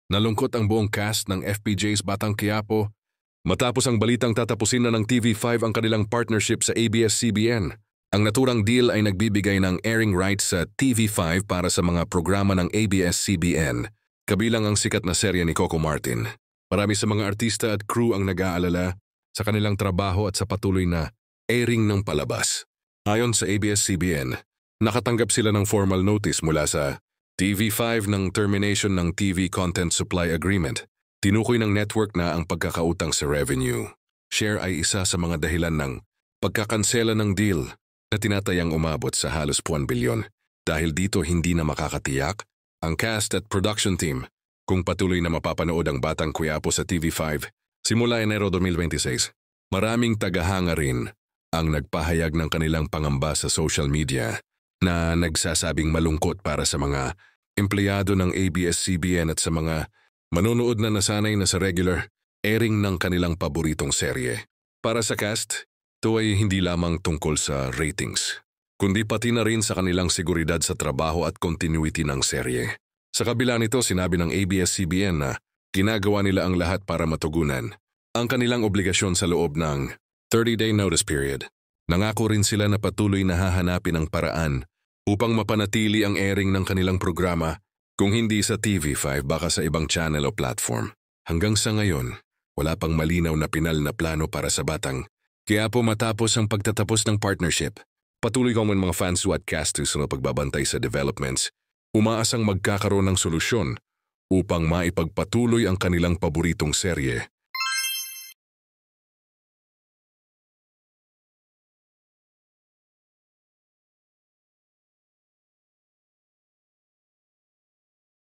Nalungkot ang buong cast ng FPJ's Batang Quiapo matapos ang balitang tatapusin na ng TV5 ang kanilang partnership sa ABS-CBN. Ang naturang deal ay nagbibigay ng airing rights sa TV5 para sa mga programa ng ABS-CBN, kabilang ang sikat na serye ni Coco Martin. Marami sa mga artista at crew ang nag-aalala sa kanilang trabaho at sa patuloy na airing ng palabas. Ayon sa ABS-CBN, nakatanggap sila ng formal notice mula sa TV5 ng termination ng TV Content Supply Agreement. Tinukoy ng network na ang pagkakautang sa revenue share ay isa sa mga dahilan ng pagkakansela ng deal na tinatayang umabot sa halos 1 bilyon. Dahil dito hindi na makakatiyak ang cast at production team kung patuloy na mapapanood ang Batang Quiapo sa TV5 simula Enero 2026. Maraming tagahanga rin ang nagpahayag ng kanilang pangamba sa social media na nagsasabing malungkot para sa mga empleyado ng ABS-CBN at sa mga manonood na nasanay na sa regular airing ng kanilang paboritong serye. Para sa cast, ito ay hindi lamang tungkol sa ratings, kundi pati na rin sa kanilang seguridad sa trabaho at continuity ng serye. Sa kabila nito, sinabi ng ABS-CBN na ginagawa nila ang lahat para matugunan ang kanilang obligasyon sa loob ng 30-day notice period. Nangako rin sila na patuloy na hahanapin ang paraan upang mapanatili ang airing ng kanilang programa, kung hindi sa TV5 baka sa ibang channel o platform. Hanggang sa ngayon, wala pang malinaw na pinal na plano para sa Batang Quiapo matapos ang pagtatapos ng partnership. Patuloy kong mga fans at casters na pagbabantay sa developments, umaasang magkakaroon ng solusyon upang maipagpatuloy ang kanilang paboritong serye